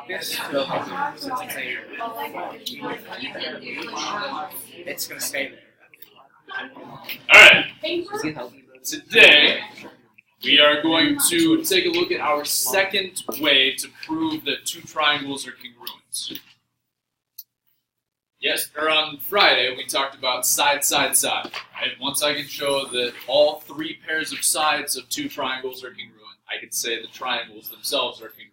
It's gonna stay there. Alright, today we are going to take a look at our second way to prove that two triangles are congruent. Yes, or on Friday we talked about side, side, side. Right? Once I can show that all three pairs of sides of two triangles are congruent, I can say the triangles themselves are congruent.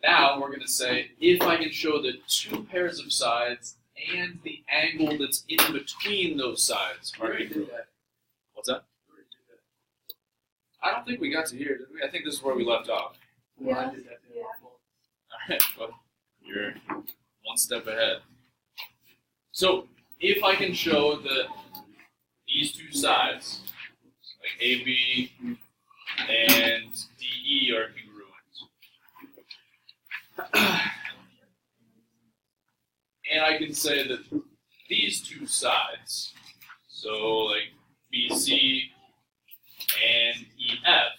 Now we're going to say if I can show that two pairs of sides and the angle that's in between those sides are congruent. What's that? I don't think we got to here, did we? I think this is where we left off. Yeah. Alright, well, you're one step ahead. So, if I can show that these two sides, like AB and DE, are congruent, and I can say that these two sides, so like BC and EF,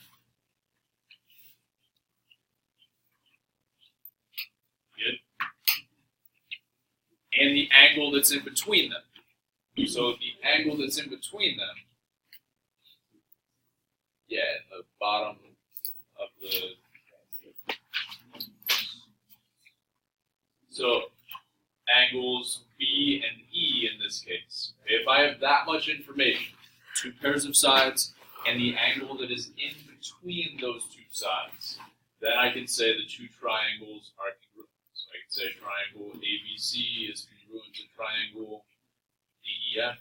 good, and the angle that's in between them. So the angle that's in between them, yeah, at the bottom of the, so angles B and E in this case. If I have that much information, two pairs of sides, and the angle that is in between those two sides, then I can say the two triangles are congruent. So I can say triangle ABC is congruent to triangle DEF.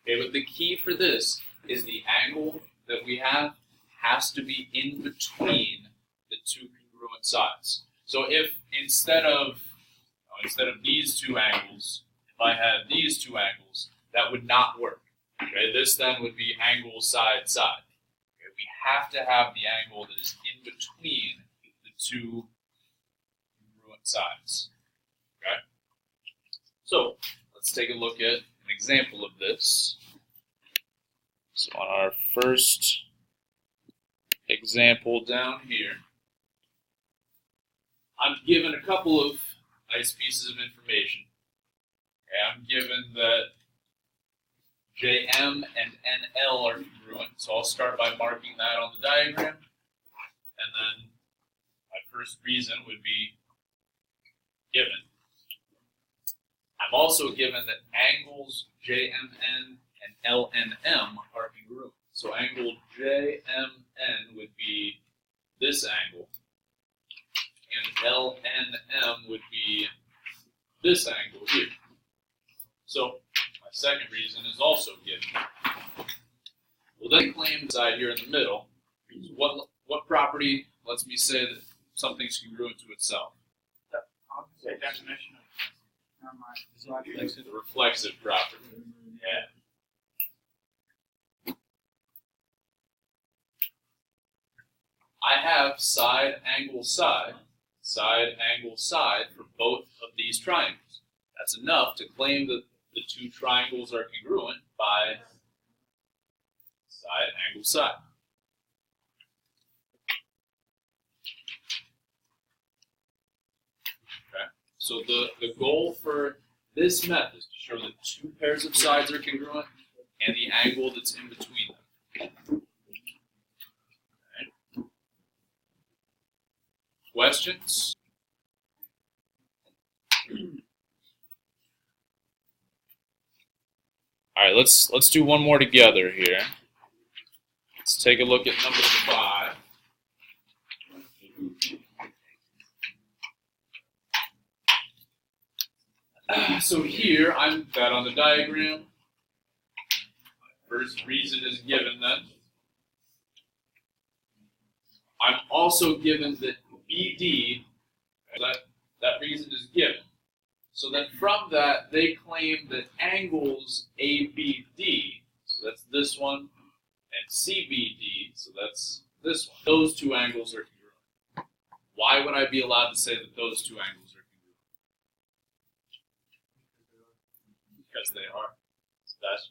Okay, but the key for this is the angle that we have has to be in between the two congruent sides. So if instead of these two angles, if I had these two angles, that would not work. Okay, this then would be angle side side. Okay, we have to have the angle that is in between the two congruent sides. Okay, so let's take a look at an example of this. So on our first example down here, I'm given a couple of nice pieces of information. Okay, I'm given that JM and NL are congruent. So I'll start by marking that on the diagram. And then my first reason would be given. I'm also given that angles JMN and LNM are congruent. So angle JMN would be this angle, and LNM would be this angle here. So my second reason is also given. Well, then claim the side here in the middle. What property lets me say that something's congruent to itself? I'll say definition of The reflexive property. Yeah. I have side, angle, side for both of these triangles. That's enough to claim that the two triangles are congruent by side, angle, side. Okay. So the goal for this method is to show that two pairs of sides are congruent and the angle that's in between them. Okay. Questions? All right, let's do one more together here. Let's take a look at number 5. So here, I'm that on the diagram. First reason is given then. I'm also given that BD, that reason is given. So then from that, they claim that angles ABD, so that's this one, and CBD, so that's this one. Those two angles are congruent. Why would I be allowed to say that those two angles are congruent? Because they are. So that's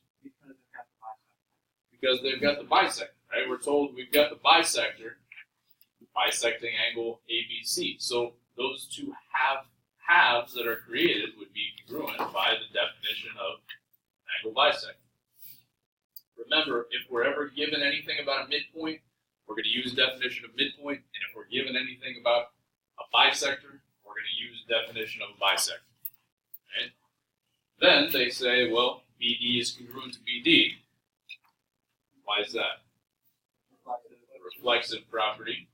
because they've got the bisector, right? We're told we've got the bisector bisecting angle ABC. So those two halves that are created would be congruent by the definition of angle bisector. Remember, if we're ever given anything about a midpoint, we're going to use definition of midpoint, and if we're given anything about a bisector, we're going to use definition of a bisector. Right? Then they say, well, BD is congruent to BD. Why is that? The reflexive property.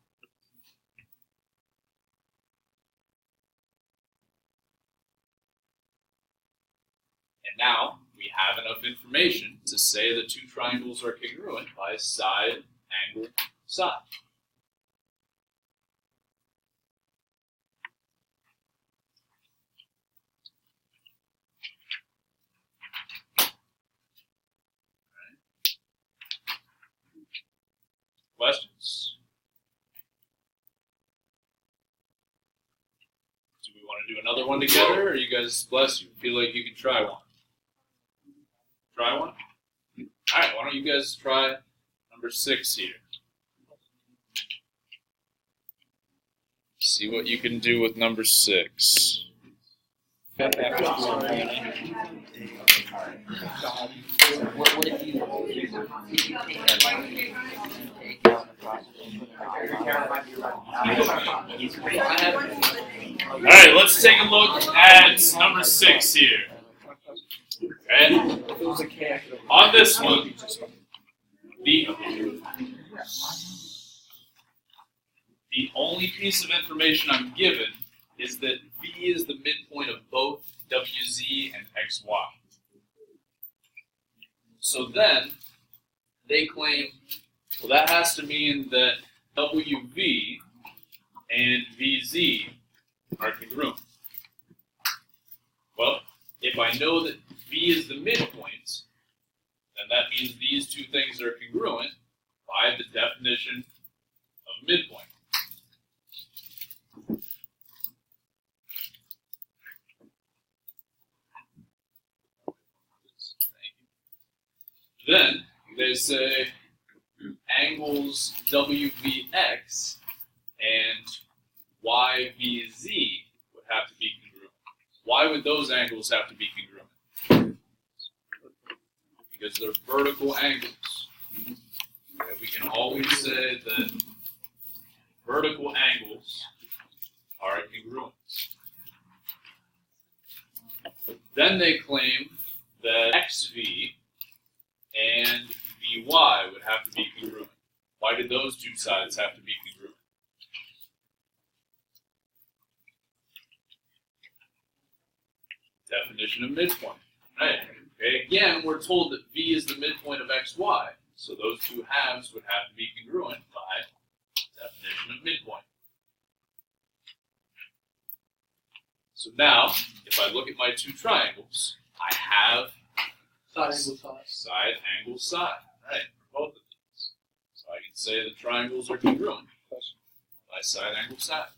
And now we have enough information to say the two triangles are congruent by side, angle, side. Questions? Do we want to do another one together, or you guys, bless you, feel like you can try one? Try one? Alright, why don't you guys try number 6 here. See what you can do with number 6. What if you take that line and take down the process and put it Alright, let's take a look at number 6 here. Okay. On this one, the only piece of information I'm given is that V is the midpoint of both WZ and XY. So then, they claim, well, that has to mean that WV and VZ are congruent. Well, if I know that V is the midpoint, then that means these two things are congruent by the definition of midpoint. Then they say angles WVX and YVZ would have to be congruent. Why would those angles have to be congruent? Because they're vertical angles. Okay, we can always say that vertical angles are congruent. Then they claim that XV and VY would have to be congruent. Why did those two sides have to be congruent? Definition of midpoint. Right. Okay. Again, we're told that V is the midpoint of XY, so those two halves would have to be congruent by definition of midpoint. So now, if I look at my two triangles, I have side, angle, side. Right, for both of these. So I can say the triangles are congruent by side, angle, side.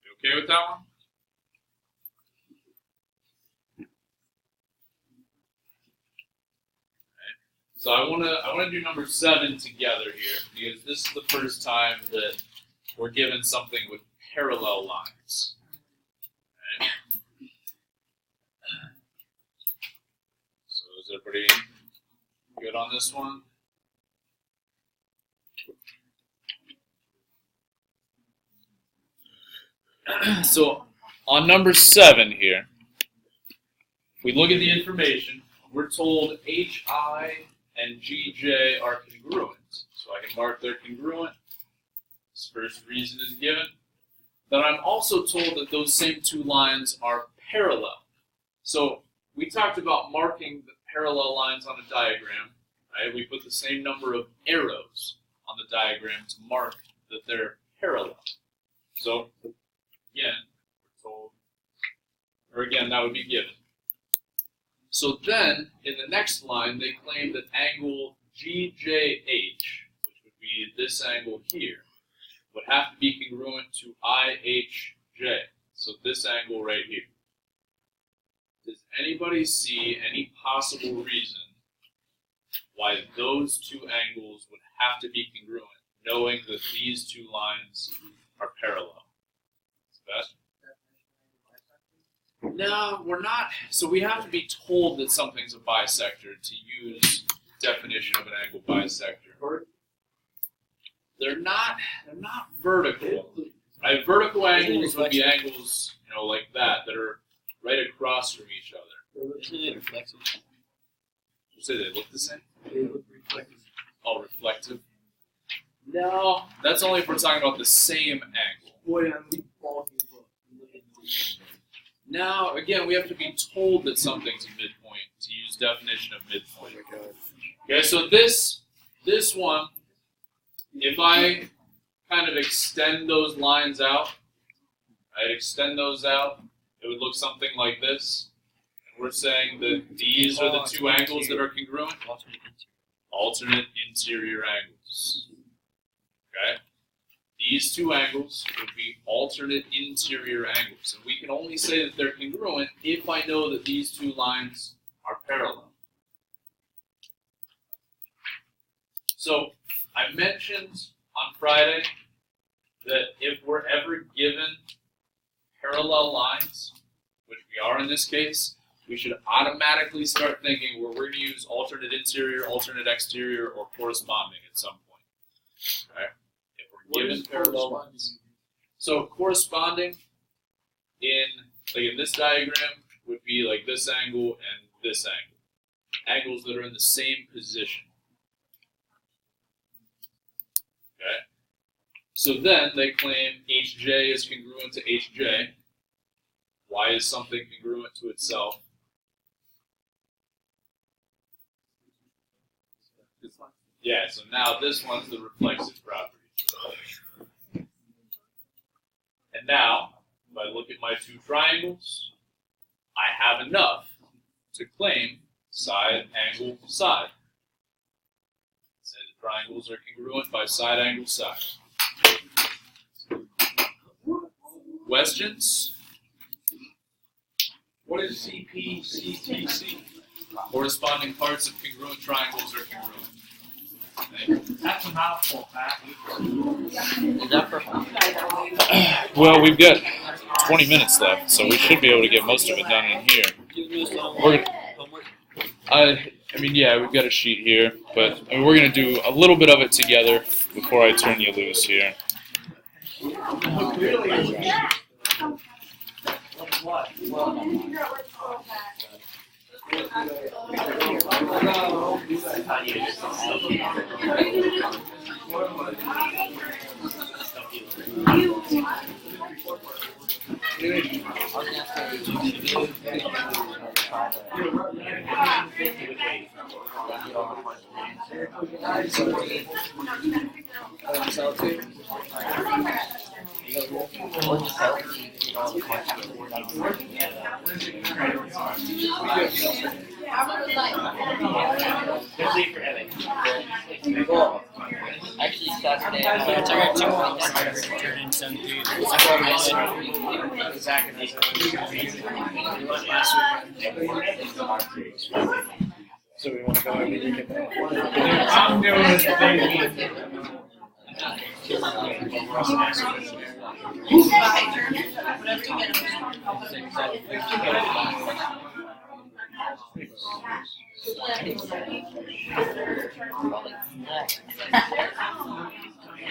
You okay with that one? Okay. So I wanna do number 7 together here, because this is the first time that we're given something with parallel lines. So is everybody good on this one? So on number 7 here, if we look at the information, we're told HI and GJ are congruent. So I can mark they're congruent. This first reason is given. Then I'm also told that those same two lines are parallel. So we talked about marking the parallel lines on a diagram, right? We put the same number of arrows on the diagram to mark that they're parallel. So again, we're told, or again, that would be given. So then, in the next line, they claim that angle GJH, which would be this angle here, would have to be congruent to IHJ. So this angle right here. Does anybody see any possible reason why those two angles would have to be congruent, knowing that these two lines are parallel. Sebastian? No, we're not. So we have to be told that something's a bisector to use definition of an angle bisector. They're not vertical. Right? Vertical angles would be angles, like that are right across from each other. Isn't it reflexive? You say they look the same? They look reflective. Oh, reflective? No, that's only if we're talking about the same angle. Boy, I'm ball as well. Now, again, we have to be told that something's a midpoint to use definition of midpoint. Okay, so this one, if I kind of extend those lines out, I'd extend those out, it would look something like this. And we're saying that these are the two angles that are congruent. Alternate interior angles. Okay? These two angles would be alternate interior angles. And we can only say that they're congruent if I know that these two lines are parallel. So I mentioned on Friday that if we're ever given parallel lines, which we are in this case, we should automatically start thinking where we're going to use alternate interior, alternate exterior, or corresponding at some point. Okay? Given parallel lines. So corresponding in this diagram would be like this angle and this angle. Angles that are in the same position. Okay? So then they claim HJ is congruent to HJ. Why is something congruent to itself? Yeah, so now this one's the reflexive property. And now, if I look at my two triangles, I have enough to claim side, angle, side. Say the triangles are congruent by side, angle, side. Questions? What is CPCTC? Corresponding parts of congruent triangles are congruent. That's a mouthful, Pat. Is that for fun? Well, we've got 20 minutes left, so we should be able to get most of it done in here. We're gonna, yeah, we've got a sheet here, but we're going to do a little bit of it together before I turn you loose here. What? Actually, Saturday, I got 2 points. Turn in 7-3. So we want to go everything. I'm doing this thing.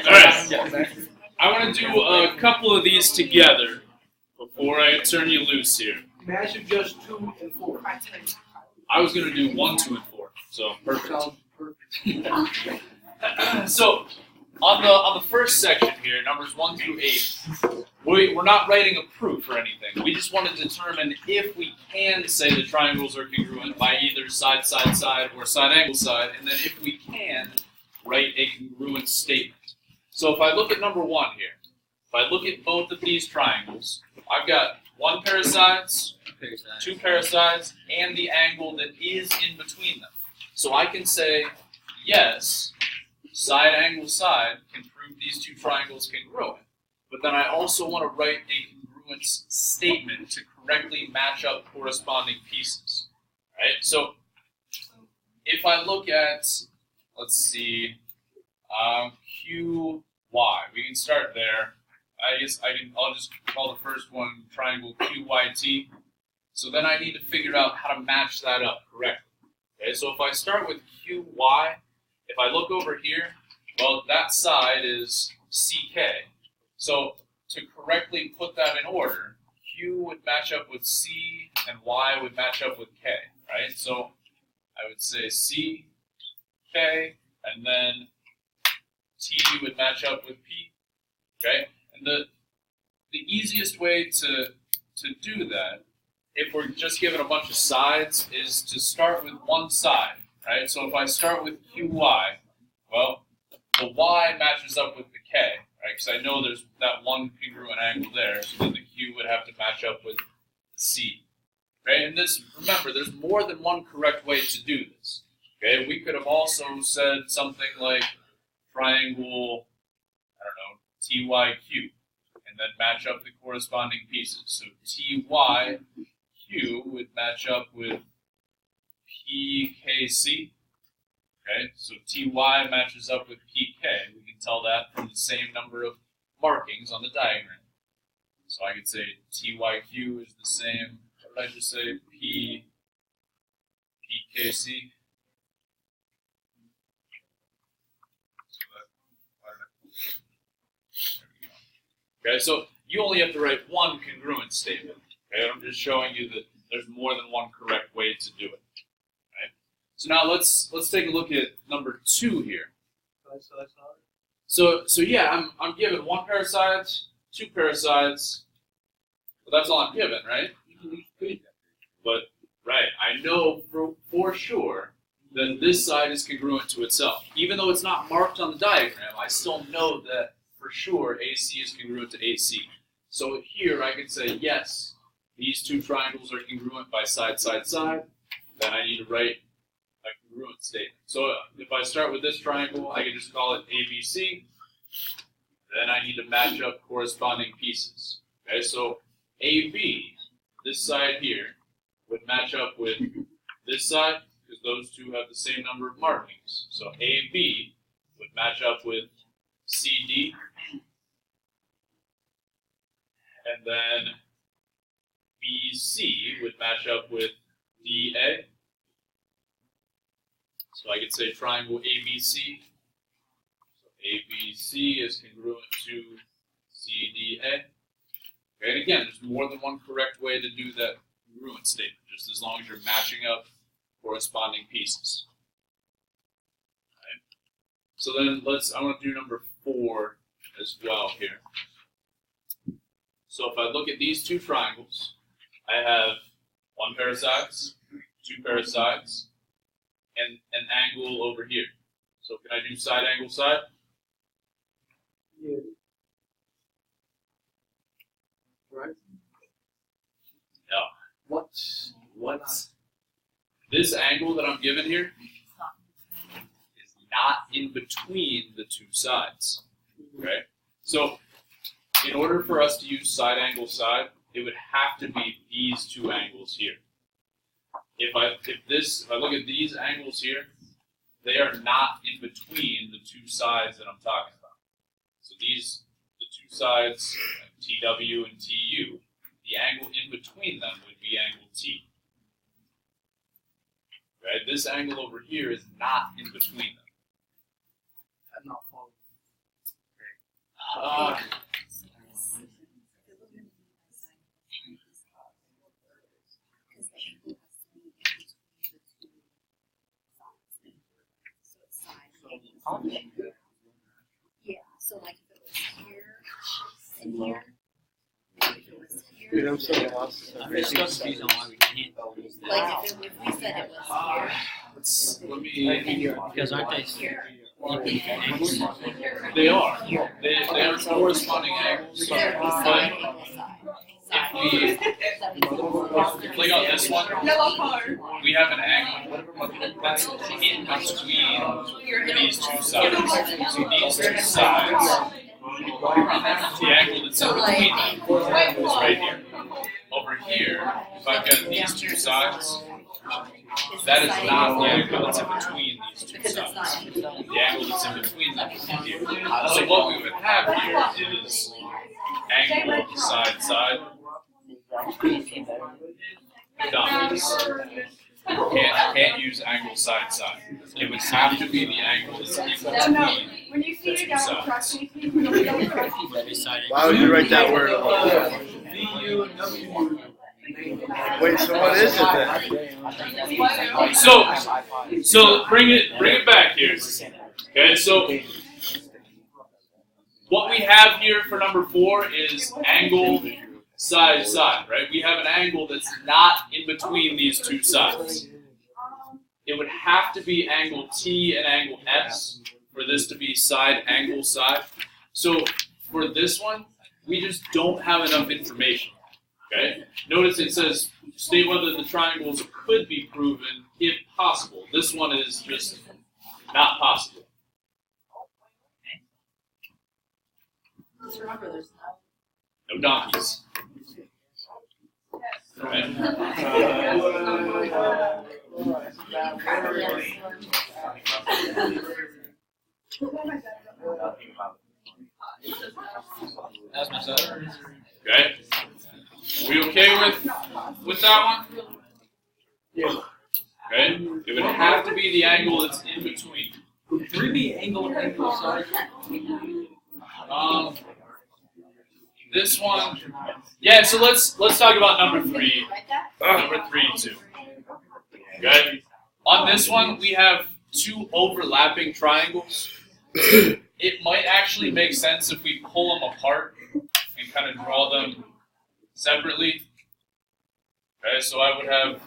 Alright, I want to do a couple of these together before I turn you loose here. Match of just 2 and 4. I was going to do 1, 2, and 4, so perfect. Sounds perfect. So, on the first section here, numbers 1 through 8, we're not writing a proof or anything. We just want to determine if we can say the triangles are congruent by either side, side, side, or side, angle, side, and then if we can, write a congruent statement. So if I look at number 1 here, if I look at both of these triangles, I've got 1 pair of sides, 2 pair of sides, and the angle that is in between them. So I can say, yes, side, angle, side can prove these two triangles congruent. But then I also want to write a congruence statement to correctly match up corresponding pieces. Right? So if I look at, let's see, QRS, can start there. I guess I'll just call the first one triangle QYT. So then I need to figure out how to match that up correctly. Okay, so if I start with QY, if I look over here, well, that side is CK. So to correctly put that in order, Q would match up with C and Y would match up with K, right? So I would say C, K, and then T would match up with P, okay? And the easiest way to do that, if we're just given a bunch of sides, is to start with one side, right? So if I start with QY, well, the Y matches up with the K, right? Because I know there's that one congruent angle there, so then the Q would have to match up with the C, right? And this, remember, there's more than one correct way to do this, okay? We could have also said something like triangle, I don't know, TYQ, and then match up the corresponding pieces. So TYQ would match up with PKC. Okay, so TY matches up with PK. We can tell that from the same number of markings on the diagram. So I could say TYQ is the same, what did I just say? PKC. Okay, so you only have to write one congruent statement. Okay, I'm just showing you that there's more than one correct way to do it. Right? So now let's take a look at number 2 here. So yeah, I'm given one pair of sides, two pair of sides. Well, that's all I'm given, right? But right, I know for sure that this side is congruent to itself. Even though it's not marked on the diagram, I still know that for sure AC is congruent to AC. So here I could say, yes, these two triangles are congruent by side, side, side. Then I need to write a congruent statement. So if I start with this triangle, I can just call it ABC. Then I need to match up corresponding pieces. Okay, so AB, this side here, would match up with this side, because those two have the same number of markings. So AB would match up with CD, and then BC would match up with DA. So I could say triangle ABC. So ABC is congruent to CDA. Okay, and again, there's more than one correct way to do that congruent statement, just as long as you're matching up corresponding pieces. Right. So then I want to do number 4 as well here. So if I look at these two triangles, I have one pair of sides, two pair of sides, and an angle over here. So can I do side angle side? Yeah. Right. No. What? This angle that I'm given here is not in between the two sides. Okay? So in order for us to use side angle side, it would have to be these two angles here. If I look at these angles here, they are not in between the two sides that I'm talking about. So the two sides, TW and TU, the angle in between them would be angle T. Right? This angle over here is not in between them. I'm not following. Yeah, so like if it was here and here, if it was here. Dude, I'm so lost. I'm still confused on why we can't. Like if we said it was Let me. Because aren't they here, angles? They are. They are corresponding angles. there would be But side angle side. if like on this one, we have an angle that's in between these two sides. So these two sides, the angle that's in between them is right here. Over here, if I've got these two sides, that is not the angle that's in between these two sides. The angle that's in between them is here. So what we would have here is angle side side. Dummies. Can't use angle side side. It would have to be the angle that's in between When you see the it two down sides. Why would you write that word? Wait, so what is it then? So bring it back here. Okay, so what we have here for number 4 is angle side side, right? We have an angle that's not in between these two sides. It would have to be angle T and angle S for this to be side angle side. So for this one, we just don't have enough information. Okay? Notice it says state whether the triangles could be proven if possible. This one is just not possible. Just remember, there's No donkeys. Right? Okay. We okay with that one? Yeah. Okay. It would have to be the angle that's in between. Could 3 be angle side? This one. Yeah. So let's talk about number 3. Number 3 too. Okay. On this one, we have 2 overlapping triangles. It might actually make sense if we pull them apart and kind of draw them separately. Okay, so I would have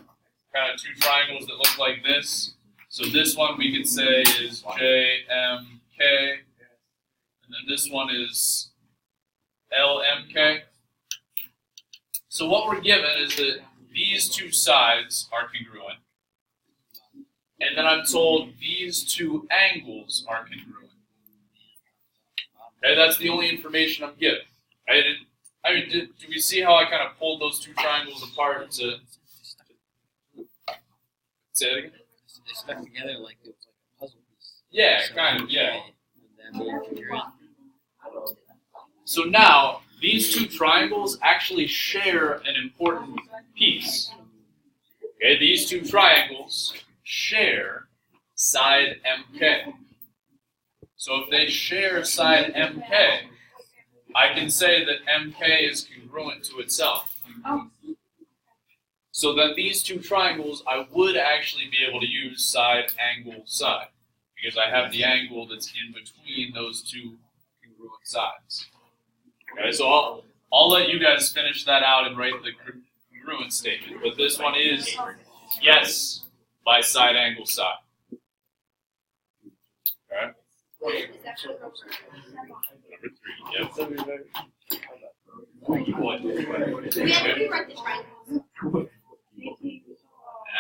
kind of 2 triangles that look like this. So this one we could say is JMK, and then this one is LMK. So what we're given is that these 2 sides are congruent. And then I'm told these 2 angles are congruent. Okay, that's the only information I'm given. Do we see how I kind of pulled those 2 triangles apart to say it again? They stuck together like it was like a puzzle piece. Yeah, kind of, yeah. Would that be accurate? So now, these 2 triangles actually share an important piece. Okay, these 2 triangles share side MK. So if they share side MK, I can say that MK is congruent to itself. So then these 2 triangles, I would actually be able to use side angle side, because I have the angle that's in between those 2 congruent sides. Okay, so I'll let you guys finish that out and write the congruent statement. But this one is yes by side angle side. Okay. Number 3, yep. We have to rewrite the triangles.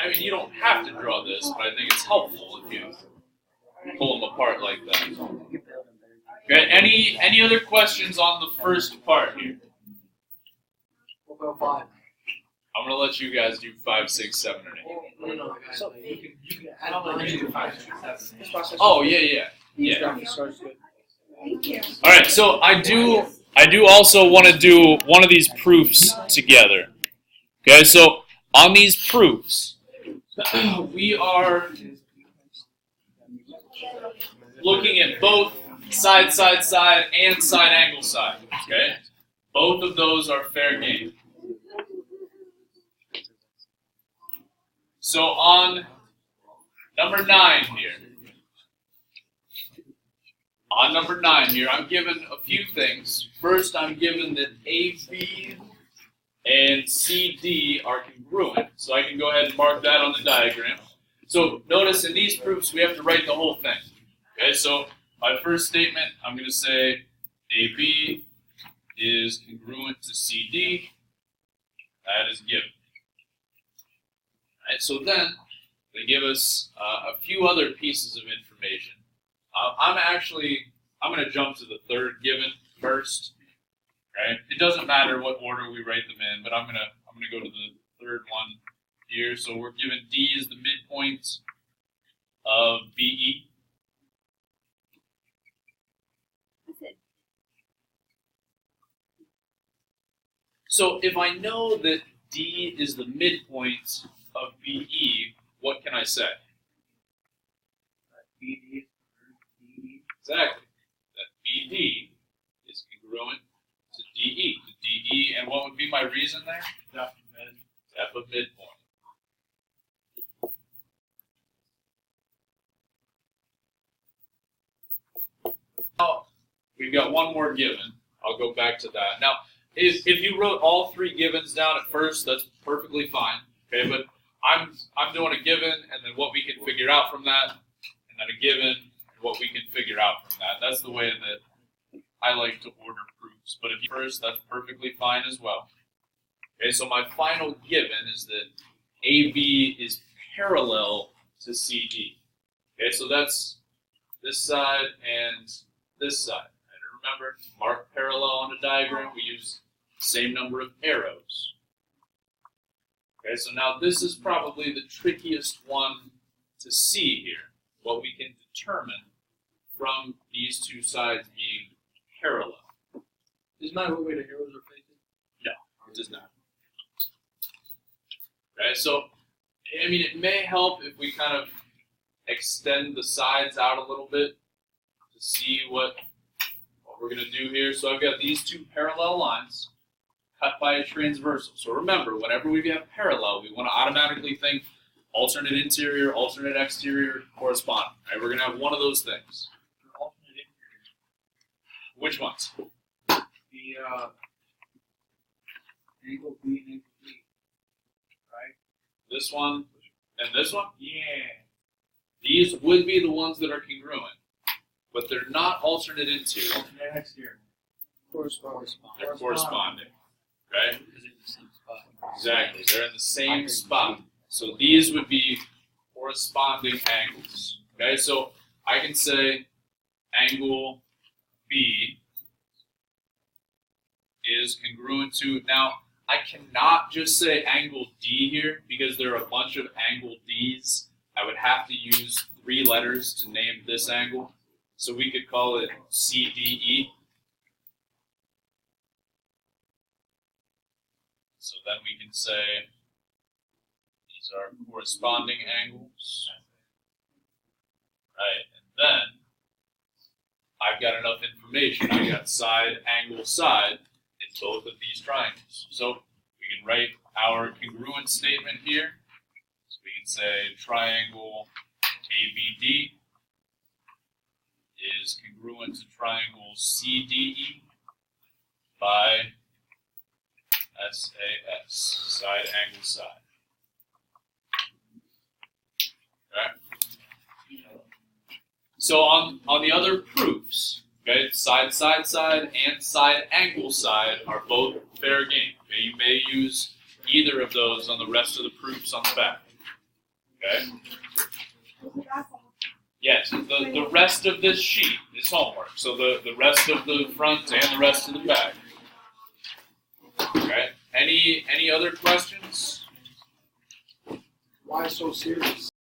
I mean, you don't have to draw this, but I think it's helpful if you pull them apart like that. Okay, any other questions on the first part here? We'll go 5. I'm gonna let you guys do 5, 6, 7, and 8. So you can add on to 5, 6, 7. Oh yeah. Thank you. All right, so I do also want to do one of these proofs together. Okay, so on these proofs, we are looking at both side, and side angle side. Okay, both of those are fair game. So on number 9 here. On number 9 here, I'm given a few things. First, I'm given that AB and CD are congruent. So I can go ahead and mark that on the diagram. So notice in these proofs, we have to write the whole thing. Okay, so my first statement, I'm going to say AB is congruent to CD. That is given. All right, so then they give us a few other pieces of information. I'm going to jump to the third given first. Right? It doesn't matter what order we write them in, but I'm gonna go to the third one here. So we're given D is the midpoint of BE. So if I know that D is the midpoint of BE, what can I say? BD. Exactly. That BD is congruent to DE. To DE, and what would be my reason there? F of midpoint. Now, we've got one more given. I'll go back to that. Now, if you wrote all three givens down at first, that's perfectly fine. Okay, but I'm doing a given and then what we can figure out from that, and then a given and what we can figure out from that. That's the way that I like to order proofs. But if you first, that's perfectly fine as well. Okay, so my final given is that AB is parallel to CD. Okay, so that's this side and this side. And remember, to mark parallel on a diagram, we use the same number of arrows. Okay, so now this is probably the trickiest one to see here. What we can determine from these two sides being parallel. Isn't that what way the arrows are facing? No, it does not. Okay, so, I mean, it may help if we kind of extend the sides out a little bit to see what we're going to do here. So I've got these two parallel lines cut by a transversal. So remember, whenever we have parallel, we want to automatically think alternate interior, alternate exterior, corresponding. Right? We're going to have one of those things. Alternate interior. Which ones? The angle B and angle B. Right? This one and this one? Yeah. These would be the ones that are congruent, but they're not alternate interior. Alternate exterior. They're corresponding, right? Because they're in the same spot. Exactly. They're in the same spot. So these would be corresponding angles. Okay, so I can say angle B is congruent to, now I cannot just say angle D here because there are a bunch of angle Ds. I would have to use 3 letters to name this angle. So we could call it CDE. So then we can say these are corresponding angles. Right, and then I've got enough information. I got side, angle, side in both of these triangles. So we can write our congruent statement here. So we can say triangle ABD is congruent to triangle CDE by SAS, side, angle, side. Okay. So on the other proofs, okay, side, side, side, and side, angle, side are both fair game. Okay, you may use either of those on the rest of the proofs on the back. Okay. Yes, the rest of this sheet is homework. So the rest of the front and the rest of the back. Okay. Any other questions? Why so serious?